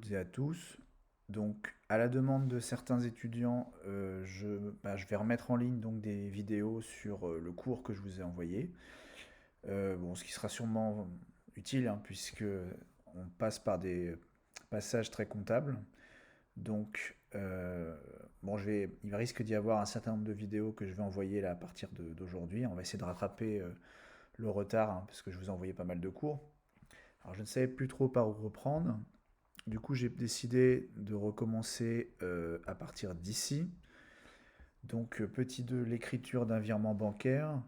toutes et à tous. Donc, à la demande de certains étudiants, je vais remettre en ligne donc des vidéos sur le cours que je vous ai envoyé. Bon, ce qui sera sûrement utile, hein, puisque on passe par des passages très comptables. Donc, bon, il risque d'y avoir un certain nombre de vidéos que je vais envoyer là à partir d'aujourd'hui. On va essayer de rattraper le retard, hein, parce que je vous ai envoyé pas mal de cours. Alors, je ne savais plus trop par où reprendre. Du coup, j'ai décidé de recommencer à partir d'ici. Donc, petit 2, l'écriture d'un virement bancaire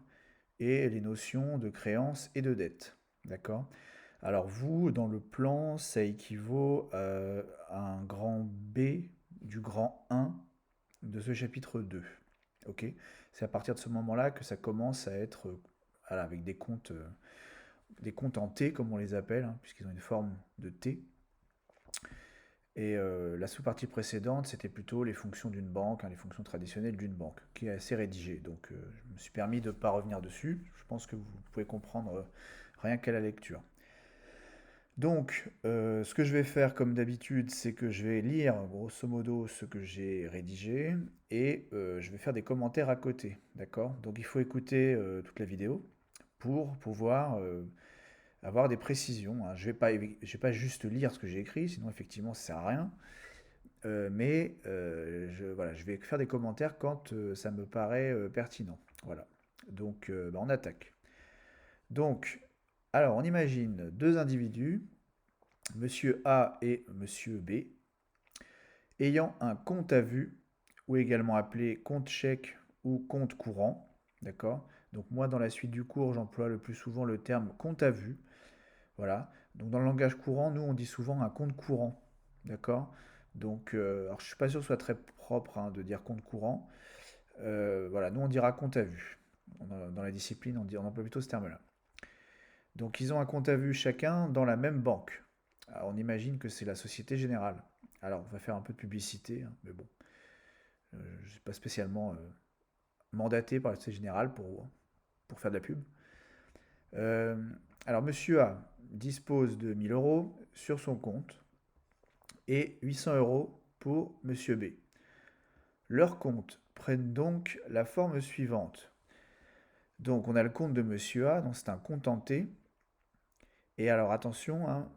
et les notions de créance et de dette. D'accord? Alors, vous, dans le plan, ça équivaut à un grand B du grand 1 de ce chapitre 2. Ok? C'est à partir de ce moment-là que ça commence à être voilà, avec des comptes en T, comme on les appelle, hein, puisqu'ils ont une forme de T. Et la sous-partie précédente, c'était plutôt les fonctions d'une banque, hein, les fonctions traditionnelles d'une banque, qui est assez rédigée. Donc je me suis permis de ne pas revenir dessus. Je pense que vous pouvez comprendre rien qu'à la lecture. Donc ce que je vais faire comme d'habitude, c'est que je vais lire grosso modo ce que j'ai rédigé et je vais faire des commentaires à côté. D'accord? Donc il faut écouter toute la vidéo pour pouvoir avoir des précisions, hein. Je vais pas juste lire ce que j'ai écrit, sinon effectivement ça sert à rien. Voilà, je vais faire des commentaires quand ça me paraît pertinent. Voilà. Donc, on attaque. Donc, alors, on imagine deux individus, monsieur A et monsieur B, ayant un compte à vue, ou également appelé compte chèque ou compte courant. D'accord? Donc, moi, dans la suite du cours, j'emploie le plus souvent le terme compte à vue. Voilà. Donc dans le langage courant, nous on dit souvent un compte courant. D'accord? Donc, alors je suis pas sûr que ce soit très propre hein, de dire compte courant. Voilà, nous on dira compte à vue. Dans la discipline, on emploie plutôt ce terme-là. Donc ils ont un compte à vue chacun dans la même banque. Alors, on imagine que c'est la Société Générale. Alors on va faire un peu de publicité, hein, mais bon, je ne suis pas spécialement mandaté par la Société Générale pour faire de la pub. Euh, alors Monsieur A dispose de 1000 euros sur son compte et 800 euros pour Monsieur B. Leurs comptes prennent donc la forme suivante. Donc on a le compte de Monsieur A, donc c'est un compte en T. Et alors attention, hein,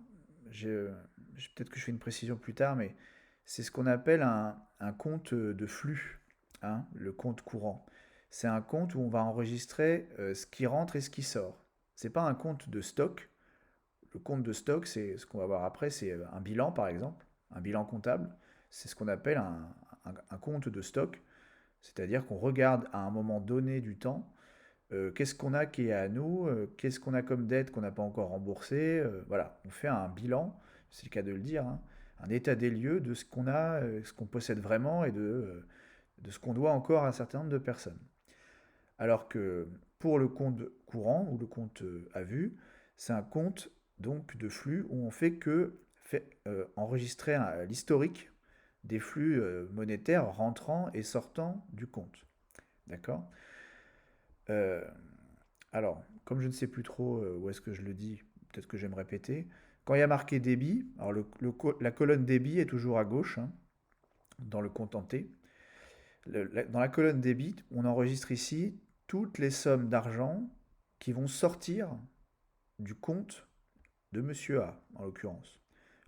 peut-être que je fais une précision plus tard, mais c'est ce qu'on appelle un compte de flux, hein, le compte courant. C'est un compte où on va enregistrer ce qui rentre et ce qui sort. C'est pas un compte de stock. Le compte de stock, c'est ce qu'on va voir après, c'est un bilan par exemple, un bilan comptable. C'est ce qu'on appelle un compte de stock, c'est-à-dire qu'on regarde à un moment donné du temps qu'est-ce qu'on a qui est à nous, qu'est-ce qu'on a comme dette qu'on n'a pas encore remboursée. Voilà, on fait un bilan, c'est le cas de le dire, hein, un état des lieux de ce qu'on a, ce qu'on possède vraiment et de ce qu'on doit encore à un certain nombre de personnes. Alors que pour le compte courant ou le compte à vue, c'est un compte donc de flux où on fait que enregistrer l'historique des flux monétaires rentrant et sortant du compte. D'accord? Euh, alors, comme je ne sais plus trop où est-ce que je le dis, peut-être que je vais me répéter. Quand il y a marqué débit, alors la colonne débit est toujours à gauche hein, dans le compte en T. Dans la colonne débit, on enregistre ici toutes les sommes d'argent qui vont sortir du compte de Monsieur A, en l'occurrence.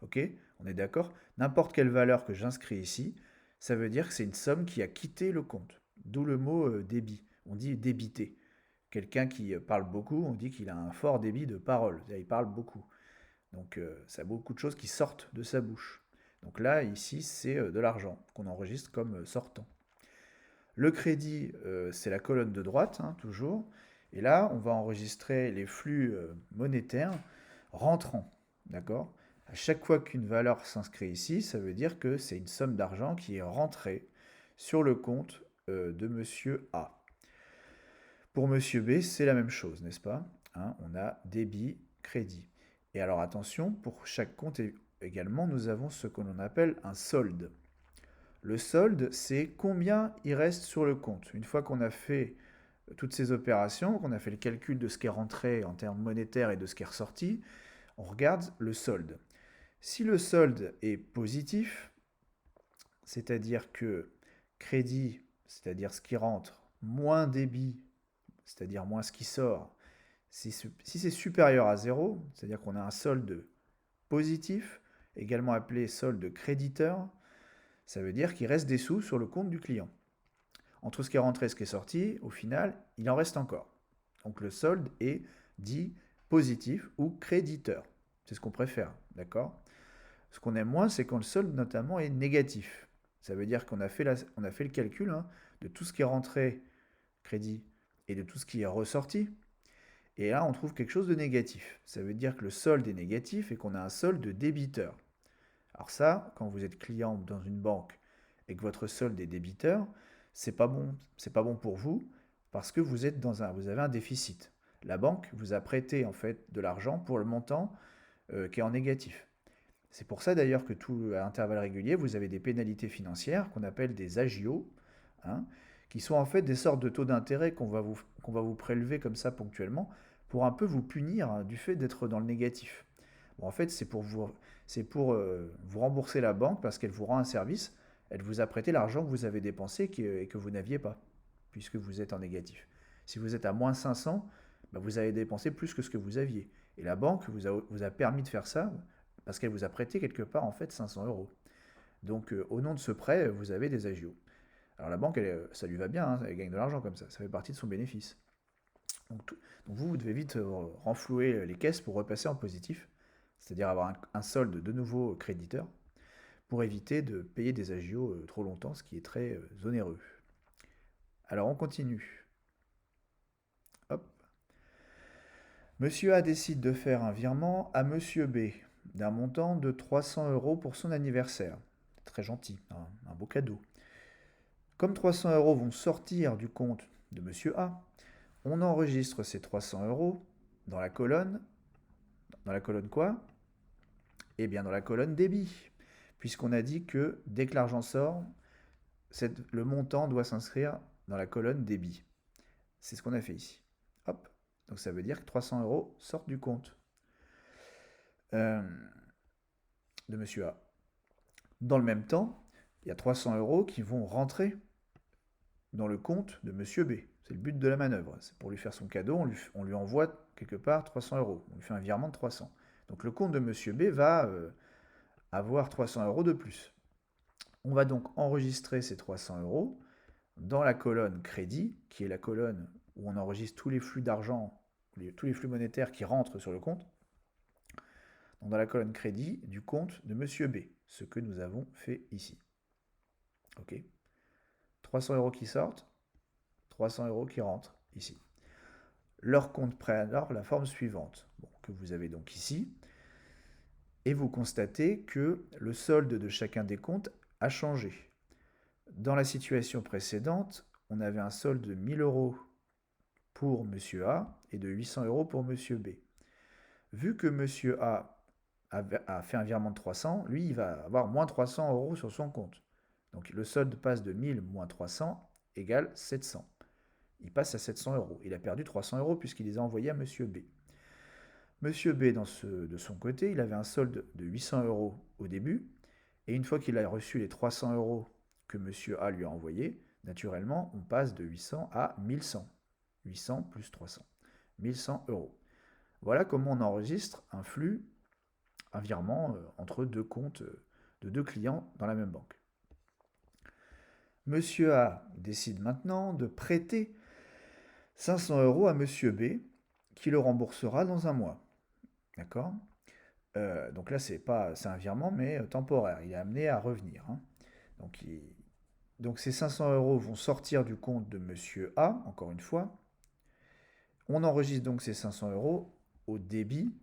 Ok? On est d'accord? N'importe quelle valeur que j'inscris ici, ça veut dire que c'est une somme qui a quitté le compte. D'où le mot débit. On dit débité. Quelqu'un qui parle beaucoup, on dit qu'il a un fort débit de parole. C'est-à-dire, il parle beaucoup. Donc, ça a beaucoup de choses qui sortent de sa bouche. Donc là, ici, c'est de l'argent qu'on enregistre comme sortant. Le crédit, c'est la colonne de droite, hein, toujours. Et là, on va enregistrer les flux monétaires rentrants. D'accord? À chaque fois qu'une valeur s'inscrit ici, ça veut dire que c'est une somme d'argent qui est rentrée sur le compte de Monsieur A. Pour Monsieur B, c'est la même chose, n'est-ce pas? Hein, on a débit, crédit. Et alors attention, pour chaque compte également, nous avons ce que l'on appelle un solde. Le solde, c'est combien il reste sur le compte. Une fois qu'on a fait toutes ces opérations, qu'on a fait le calcul de ce qui est rentré en termes monétaires et de ce qui est ressorti, on regarde le solde. Si le solde est positif, c'est-à-dire que crédit, c'est-à-dire ce qui rentre, moins débit, c'est-à-dire moins ce qui sort, si c'est supérieur à zéro, c'est-à-dire qu'on a un solde positif, également appelé solde créditeur, ça veut dire qu'il reste des sous sur le compte du client. Entre ce qui est rentré et ce qui est sorti, au final, il en reste encore. Donc le solde est dit positif ou créditeur. C'est ce qu'on préfère, d'accord? Ce qu'on aime moins, c'est quand le solde notamment est négatif. Ça veut dire qu'on a fait, on a fait le calcul hein, de tout ce qui est rentré crédit et de tout ce qui est ressorti. Et là, on trouve quelque chose de négatif. Ça veut dire que le solde est négatif et qu'on a un solde débiteur. Alors ça, quand vous êtes client dans une banque et que votre solde est débiteur, c'est pas bon pour vous parce que vous vous avez un déficit. La banque vous a prêté en fait de l'argent pour le montant qui est en négatif. C'est pour ça d'ailleurs que à intervalles réguliers, vous avez des pénalités financières qu'on appelle des agios, hein, qui sont en fait des sortes de taux d'intérêt qu'on va vous prélever comme ça ponctuellement pour un peu vous punir hein, du fait d'être dans le négatif. Bon, en fait, c'est pour vous rembourser la banque parce qu'elle vous rend un service. Elle vous a prêté l'argent que vous avez dépensé et que vous n'aviez pas, puisque vous êtes en négatif. Si vous êtes à moins 500, bah, vous avez dépensé plus que ce que vous aviez. Et la banque vous a permis de faire ça parce qu'elle vous a prêté quelque part en fait 500 euros. Donc au nom de ce prêt, vous avez des agios. Alors la banque, ça lui va bien, hein, elle gagne de l'argent comme ça fait partie de son bénéfice. Donc, donc vous devez vite renflouer les caisses pour repasser en positif, c'est-à-dire avoir un solde de nouveau créditeur, pour éviter de payer des agios trop longtemps, ce qui est très onéreux. Alors on continue. Hop. Monsieur A décide de faire un virement à Monsieur B d'un montant de 300 euros pour son anniversaire. Très gentil, hein, un beau cadeau. Comme 300 euros vont sortir du compte de Monsieur A, on enregistre ces 300 euros dans la colonne. Dans la colonne quoi? Eh bien dans la colonne débit, puisqu'on a dit que dès que l'argent sort, le montant doit s'inscrire dans la colonne débit. C'est ce qu'on a fait ici. Hop. Donc ça veut dire que 300 euros sortent du compte euh, de Monsieur A. Dans le même temps, il y a 300 euros qui vont rentrer dans le compte de Monsieur B. C'est le but de la manœuvre. C'est pour lui faire son cadeau, on lui envoie quelque part 300 euros. On lui fait un virement de 300. Donc le compte de Monsieur B va avoir 300 euros de plus. On va donc enregistrer ces 300 euros dans la colonne crédit, qui est la colonne où on enregistre tous les flux d'argent, tous les flux monétaires qui rentrent sur le compte. Donc dans la colonne crédit du compte de Monsieur B, ce que nous avons fait ici. Ok. 300 euros qui sortent, 300 euros qui rentrent ici. Leur compte prend alors la forme suivante, que vous avez donc ici, et vous constatez que le solde de chacun des comptes a changé. Dans la situation précédente, on avait un solde de 1000 euros pour Monsieur A et de 800 euros pour Monsieur B. Vu que Monsieur A a fait un virement de 300, lui, il va avoir moins 300 euros sur son compte. Donc le solde passe de 1000 moins 300 égale 700. Il passe à 700 euros. Il a perdu 300 euros puisqu'il les a envoyés à Monsieur B. Monsieur B, de son côté, il avait un solde de 800 euros au début. Et une fois qu'il a reçu les 300 euros que Monsieur A lui a envoyés, naturellement, on passe de 800 à 1100. 800 plus 300. 1100 euros. Voilà comment on enregistre un flux, un virement entre deux comptes de deux clients dans la même banque. Monsieur A décide maintenant de prêter 500 euros à Monsieur B, qui le remboursera dans un mois. D'accord? Donc là, c'est un virement, mais temporaire. Il est amené à revenir. Hein. Donc ces 500 euros vont sortir du compte de Monsieur A, encore une fois. On enregistre donc ces 500 euros au débit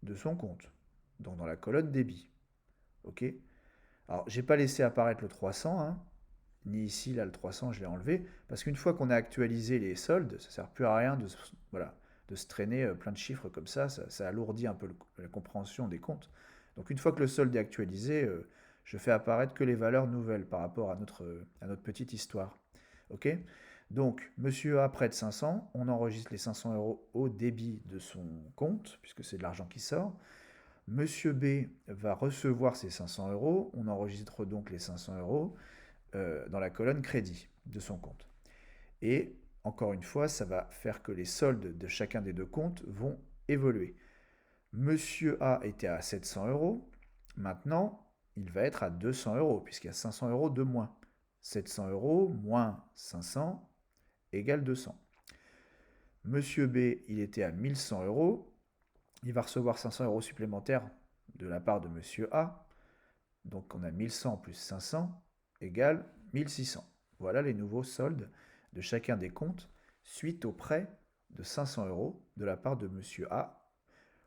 de son compte, donc dans la colonne débit. Ok? Alors, j'ai pas laissé apparaître le 300, hein, ni ici, là, le 300, je l'ai enlevé, parce qu'une fois qu'on a actualisé les soldes, ça sert plus à rien voilà, de se traîner plein de chiffres comme ça alourdit un peu la compréhension des comptes. Donc une fois que le solde est actualisé, je fais apparaître que les valeurs nouvelles par rapport à notre petite histoire. Ok? Donc, Monsieur A prête 500, on enregistre les 500 euros au débit de son compte, puisque c'est de l'argent qui sort. Monsieur B va recevoir ses 500 euros. On enregistre donc les 500 euros dans la colonne crédit de son compte. Et encore une fois, ça va faire que les soldes de chacun des deux comptes vont évoluer. Monsieur A était à 700 euros. Maintenant, il va être à 200 euros, puisqu'il y a 500 euros de moins. 700 euros moins 500 égale 200. Monsieur B, il était à 1100 euros. Il va recevoir 500 euros supplémentaires de la part de Monsieur A. Donc on a 1100 plus 500 égale 1600. Voilà les nouveaux soldes de chacun des comptes suite au prêt de 500 euros de la part de Monsieur A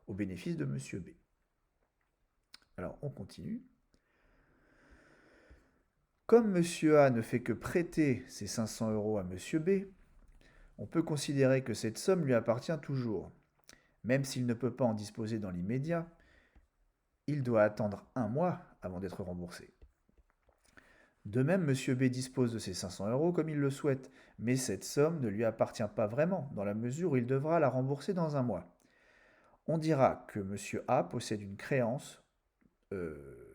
au bénéfice de Monsieur B. Alors on continue. Comme Monsieur A ne fait que prêter ses 500 euros à Monsieur B, on peut considérer que cette somme lui appartient toujours. Même s'il ne peut pas en disposer dans l'immédiat, il doit attendre un mois avant d'être remboursé. De même, Monsieur B dispose de ses 500 euros comme il le souhaite, mais cette somme ne lui appartient pas vraiment, dans la mesure où il devra la rembourser dans un mois. On dira que Monsieur A possède une créance de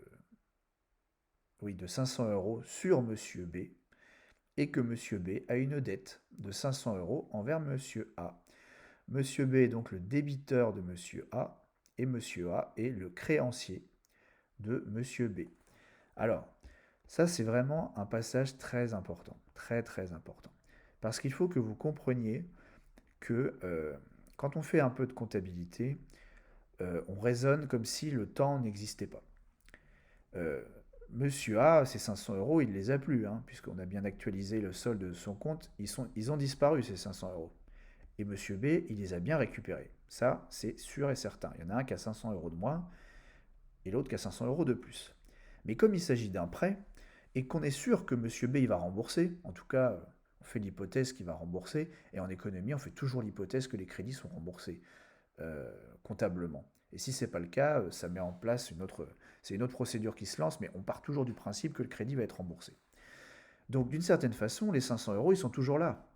500 euros sur Monsieur B, et que Monsieur B a une dette de 500 euros envers Monsieur A. Monsieur B est donc le débiteur de Monsieur A, et Monsieur A est le créancier de Monsieur B. Alors, ça c'est vraiment un passage très important, très très important. Parce qu'il faut que vous compreniez que quand on fait un peu de comptabilité, on raisonne comme si le temps n'existait pas. Monsieur A, ces 500 euros, il ne les a plus, hein, puisqu'on a bien actualisé le solde de son compte. Ils ont disparu, ces 500 euros. Et Monsieur B, il les a bien récupérés. Ça, c'est sûr et certain. Il y en a un qui a 500 euros de moins et l'autre qui a 500 euros de plus. Mais comme il s'agit d'un prêt, et qu'on est sûr que Monsieur B, il va rembourser, en tout cas, on fait l'hypothèse qu'il va rembourser, et en économie, on fait toujours l'hypothèse que les crédits sont remboursés comptablement. Et si ce n'est pas le cas, ça met en place c'est une autre procédure qui se lance, mais on part toujours du principe que le crédit va être remboursé. Donc d'une certaine façon, les 500 euros, ils sont toujours là.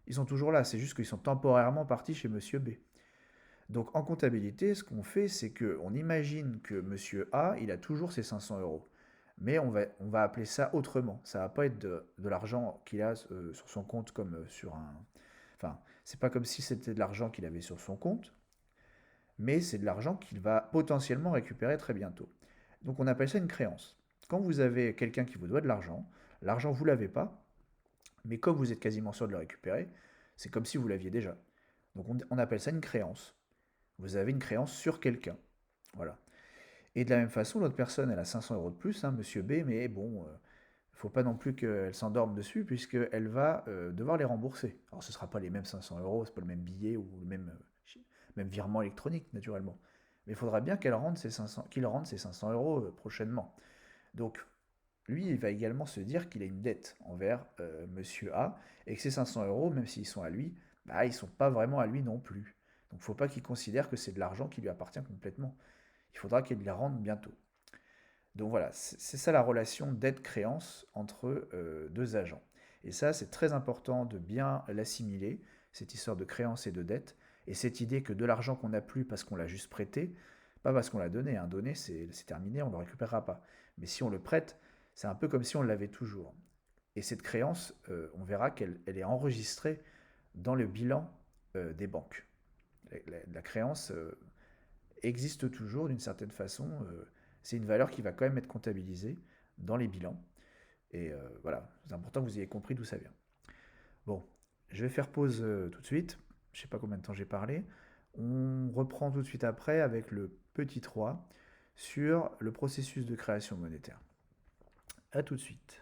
Ils sont toujours là, c'est juste qu'ils sont temporairement partis chez Monsieur B. Donc en comptabilité, ce qu'on fait, c'est qu'on imagine que Monsieur A, il a toujours ses 500 euros. Mais on va appeler ça autrement. Ça va pas être de l'argent qu'il a sur son compte comme sur un... Enfin, c'est pas comme si c'était de l'argent qu'il avait sur son compte, mais c'est de l'argent qu'il va potentiellement récupérer très bientôt. Donc on appelle ça une créance. Quand vous avez quelqu'un qui vous doit de l'argent vous l'avez pas, mais comme vous êtes quasiment sûr de le récupérer, c'est comme si vous l'aviez déjà. Donc on appelle ça une créance. Vous avez une créance sur quelqu'un. Voilà. Et de la même façon, l'autre personne, elle a 500 euros de plus, hein, Monsieur B, mais bon, il ne faut pas non plus qu'elle s'endorme dessus, puisqu'elle va devoir les rembourser. Alors ce ne sera pas les mêmes 500 euros, ce n'est pas le même billet ou le même virement électronique, naturellement. Mais il faudra bien qu'il rende ses 500 euros prochainement. Donc, lui, il va également se dire qu'il a une dette envers Monsieur A, et que ces 500 euros, même s'ils sont à lui, bah, ils ne sont pas vraiment à lui non plus. Donc il ne faut pas qu'il considère que c'est de l'argent qui lui appartient complètement. Il faudra qu'il les rende bientôt. Donc voilà, c'est ça la relation dette-créance entre deux agents. Et ça, c'est très important de bien l'assimiler, cette histoire de créance et de dette, et cette idée que de l'argent qu'on n'a plus parce qu'on l'a juste prêté, pas parce qu'on l'a donné, hein. Donné, c'est terminé, on ne le récupérera pas. Mais si on le prête, c'est un peu comme si on l'avait toujours. Et cette créance, on verra qu'elle est enregistrée dans le bilan des banques. La créance existe toujours d'une certaine façon. C'est une valeur qui va quand même être comptabilisée dans les bilans. Et voilà, c'est important que vous ayez compris d'où ça vient. Bon, je vais faire pause tout de suite. Je ne sais pas combien de temps j'ai parlé. On reprend tout de suite après avec le petit 3 sur le processus de création monétaire. A tout de suite.